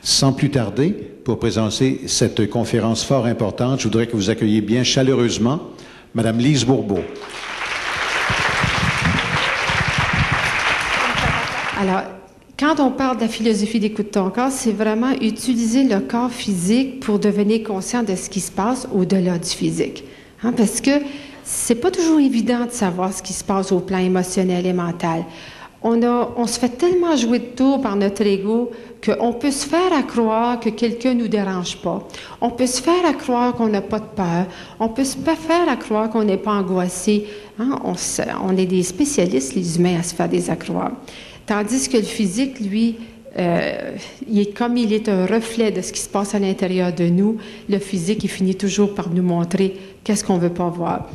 Sans plus tarder, pour présenter cette conférence fort importante, je voudrais que vous accueilliez bien chaleureusement Madame Lise Bourbeau. Alors, quand on parle de la philosophie d'écoute de ton corps, c'est vraiment utiliser le corps physique pour devenir conscient de ce qui se passe au-delà du physique. Hein, parce que c'est pas toujours évident de savoir ce qui se passe au plan émotionnel et mental. On se fait tellement jouer de tour par notre ego qu'on peut se faire à croire que quelqu'un ne nous dérange pas. On peut se faire à croire qu'on n'a pas de peur. On peut se faire à croire qu'on n'est pas angoissé. Hein? On est des spécialistes, les humains, à se faire des accroires. Tandis que le physique, lui, comme il est un reflet de ce qui se passe à l'intérieur de nous, le physique, il finit toujours par nous montrer qu'est-ce qu'on ne veut pas voir.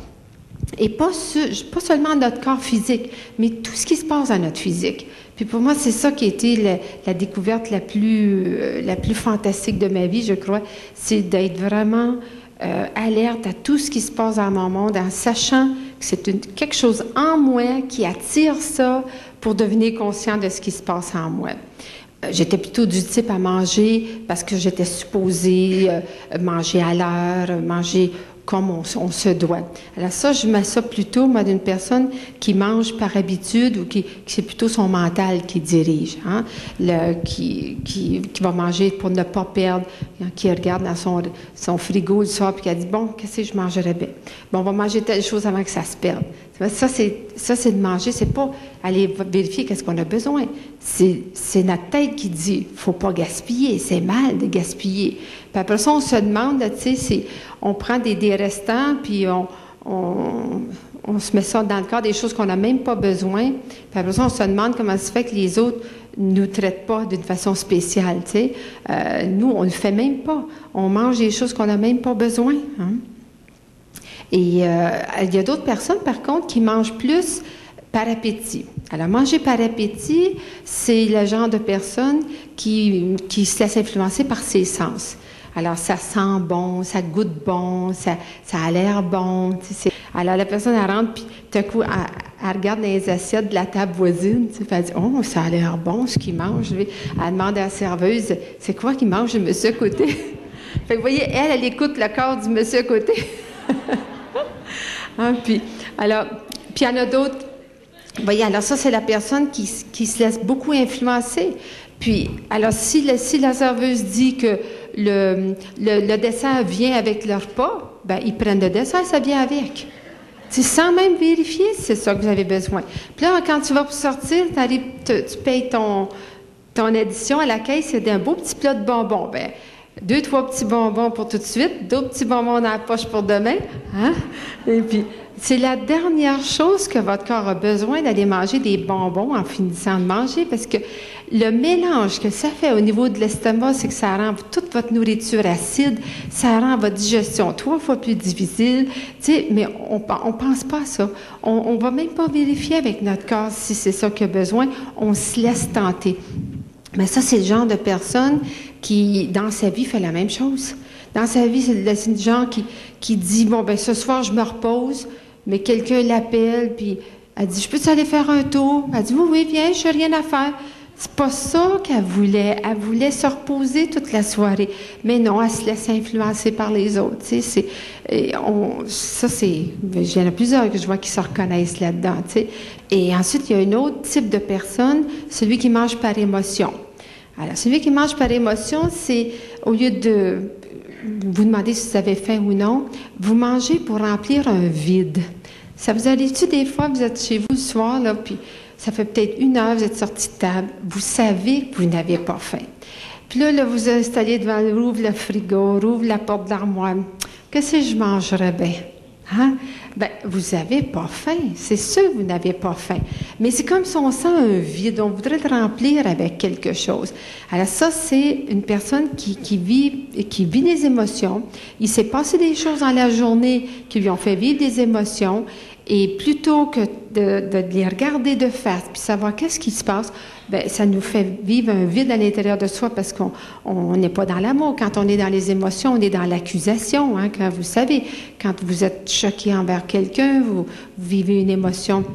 Et pas seulement notre corps physique, mais tout ce qui se passe dans notre physique. Puis pour moi, c'est ça qui a été la découverte la plus fantastique de ma vie, je crois, c'est d'être vraiment alerte à tout ce qui se passe dans mon monde, en sachant que c'est quelque chose en moi qui attire ça pour devenir conscient de ce qui se passe en moi. J'étais plutôt du type à manger parce que j'étais supposée manger à l'heure, manger comme on se doit. Alors ça, je mets ça plutôt, moi, d'une personne qui mange par habitude ou qui c'est plutôt son mental qui dirige, hein? Qui va manger pour ne pas perdre, hein, qui regarde dans son frigo le soir puis qui a dit, bon, qu'est-ce que je mangerais bien? Bon, on va manger telle chose avant que ça se perde. Ça, c'est de manger, c'est pas aller vérifier qu'est-ce qu'on a besoin. C'est notre tête qui dit, faut pas gaspiller, c'est mal de gaspiller. Puis après ça, on se demande, tu sais, on prend des restants, puis on se met ça dans le corps, des choses qu'on n'a même pas besoin. Puis après ça, on se demande comment ça se fait que les autres ne nous traitent pas d'une façon spéciale, tu sais. Nous, on ne le fait même pas. On mange des choses qu'on n'a même pas besoin, hein? Et il y a d'autres personnes, par contre, qui mangent plus par appétit. Alors, manger par appétit, c'est le genre de personne qui se laisse influencer par ses sens. Alors, ça sent bon, ça goûte bon, ça a l'air bon. Tu sais. Alors, la personne, elle rentre, puis tout à coup, elle regarde dans les assiettes de la table voisine, tu sais, puis elle dit « Oh, ça a l'air bon, ce qu'il mange. » Elle demande à la serveuse « C'est quoi qu'il mange, le monsieur à côté? » Fait que, vous voyez, elle écoute le corps du monsieur à côté. Hein, puis il y en a d'autres. Vous voyez, alors ça, c'est la personne qui se laisse beaucoup influencer. Puis, alors, si la serveuse dit que le dessert vient avec le repas, ben ils prennent le dessert, ça vient avec. C'est sans même vérifier si c'est ça que vous avez besoin. Puis là, quand tu vas pour sortir, tu payes ton addition à la caisse, c'est un beau petit plat de bonbons. Ben 2-3 petits bonbons pour tout de suite, d'autres petits bonbons dans la poche pour demain. Hein? Et puis, c'est la dernière chose que votre corps a besoin, d'aller manger des bonbons en finissant de manger, parce que le mélange que ça fait au niveau de l'estomac, c'est que ça rend toute votre nourriture acide, ça rend votre digestion 3 fois plus difficile, tu sais, mais on pense pas à ça. On va même pas vérifier avec notre corps si c'est ça qu'il a besoin, on se laisse tenter. Mais ça, c'est le genre de personne qui, dans sa vie, fait la même chose. Dans sa vie, c'est le genre qui dit, bon, ben ce soir, je me repose, mais quelqu'un l'appelle, puis elle dit, je peux aller faire un tour? Elle dit, oui, viens, je n'ai rien à faire. C'est pas ça qu'elle voulait. Elle voulait se reposer toute la soirée. Mais non, elle se laisse influencer par les autres. Tu sais, il y en a plusieurs que je vois qui se reconnaissent là-dedans. Tu sais. Et ensuite, il y a un autre type de personne, celui qui mange par émotion. Alors, celui qui mange par émotion, c'est au lieu de vous demander si vous avez faim ou non, vous mangez pour remplir un vide. Ça vous arrive-tu des fois, vous êtes chez vous le soir, là, puis ça fait peut-être 1 heure, vous êtes sorti de table, vous savez que vous n'avez pas faim. Puis là, vous vous installez devant, rouvre le frigo, rouvre la porte d'armoire. Qu'est-ce que je mangerais bien? Hein? Ben, vous n'avez pas faim. C'est sûr que vous n'avez pas faim. Mais c'est comme si on sent un vide. On voudrait le remplir avec quelque chose. Alors ça, c'est une personne qui vit des émotions. Il s'est passé des choses dans la journée qui lui ont fait vivre des émotions. Et plutôt que de les regarder de face puis savoir qu'est-ce qui se passe, bien, ça nous fait vivre un vide à l'intérieur de soi parce qu'on n'est pas dans l'amour. Quand on est dans les émotions, on est dans l'accusation. Hein, quand vous savez, quand vous êtes choqué envers quelqu'un, vous vivez une émotion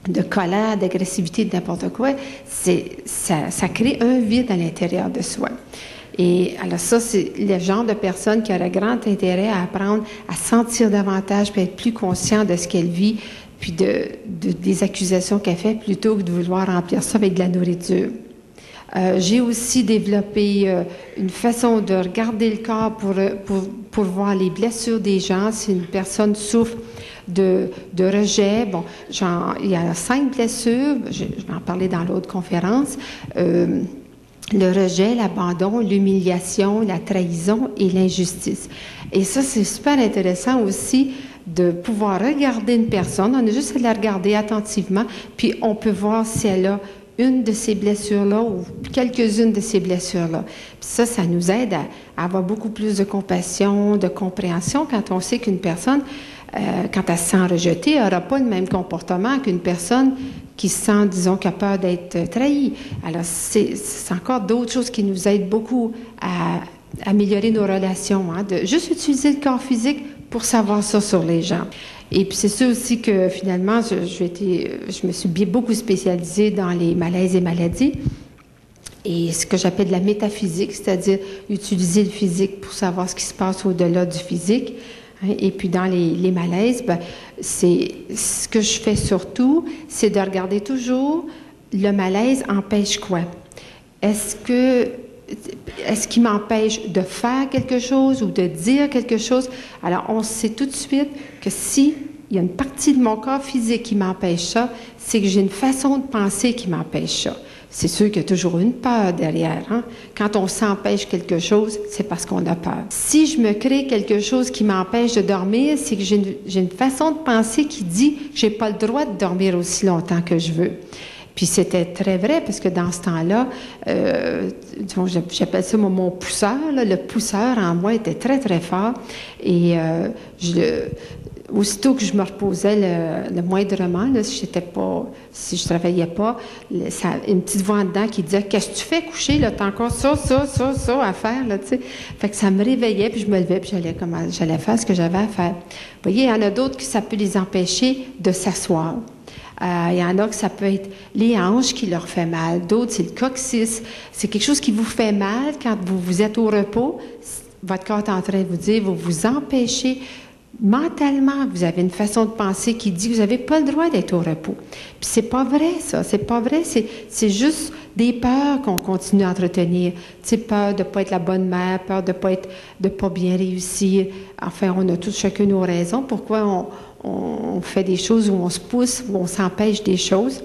de colère, d'agressivité, de n'importe quoi, ça crée un vide à l'intérieur de soi. Et alors ça, c'est le genre de personne qui aurait grand intérêt à apprendre à sentir davantage, puis être plus conscient de ce qu'elle vit, puis des accusations qu'elle fait, plutôt que de vouloir remplir ça avec de la nourriture. J'ai aussi développé une façon de regarder le corps pour voir les blessures des gens. Si une personne souffre de rejet, bon, il y a 5 blessures, je vais en parler dans l'autre conférence. Le rejet, l'abandon, l'humiliation, la trahison et l'injustice. Et ça, c'est super intéressant aussi de pouvoir regarder une personne. On a juste à la regarder attentivement, puis on peut voir si elle a une de ces blessures-là ou quelques-unes de ces blessures-là. Puis ça nous aide à avoir beaucoup plus de compassion, de compréhension quand on sait qu'une personne, quand elle se sent rejetée, elle n'aura pas le même comportement qu'une personne qui se sent, disons, qui a peur d'être trahie. Alors, c'est encore d'autres choses qui nous aident beaucoup à améliorer nos relations, hein, de juste utiliser le corps physique pour savoir ça sur les gens. Et puis c'est sûr aussi que finalement, je me suis beaucoup spécialisée dans les malaises et maladies. Et ce que j'appelle la métaphysique, c'est-à-dire utiliser le physique pour savoir ce qui se passe au-delà du physique. Et puis dans les malaises, c'est ce que je fais surtout, c'est de regarder toujours le malaise empêche quoi? Est-ce qu'il m'empêche de faire quelque chose ou de dire quelque chose? Alors, on sait tout de suite que si il y a une partie de mon corps physique qui m'empêche ça, c'est que j'ai une façon de penser qui m'empêche ça. C'est sûr qu'il y a toujours une peur derrière, hein? Quand on s'empêche quelque chose, c'est parce qu'on a peur. Si je me crée quelque chose qui m'empêche de dormir, c'est que j'ai une façon de penser qui dit que j'ai pas le droit de dormir aussi longtemps que je veux. Puis c'était très vrai parce que dans ce temps-là, j'appelle ça mon pousseur, là, le pousseur en moi était très, très fort. Et aussitôt que je me reposais le moindrement, là, si je travaillais pas, une petite voix en dedans qui disait « Qu'est-ce que tu fais coucher? Là, t'as encore ça à faire. » là, tu sais. Fait que ça me réveillait, puis je me levais, puis j'allais faire ce que j'avais à faire. Vous voyez, il y en a d'autres que ça peut les empêcher de s'asseoir. Il y en a que ça peut être les hanches qui leur fait mal. D'autres, c'est le coccyx. C'est quelque chose qui vous fait mal quand vous êtes au repos. Votre corps est en train de vous dire, vous vous empêchez mentalement. Vous avez une façon de penser qui dit que vous n'avez pas le droit d'être au repos. Puis c'est pas vrai, ça. C'est pas vrai. C'est juste des peurs qu'on continue à entretenir. Tu sais, peur de pas être la bonne mère, peur de pas bien réussir. Enfin, on a tous chacun nos raisons. Pourquoi on fait des choses où on se pousse, où on s'empêche des choses.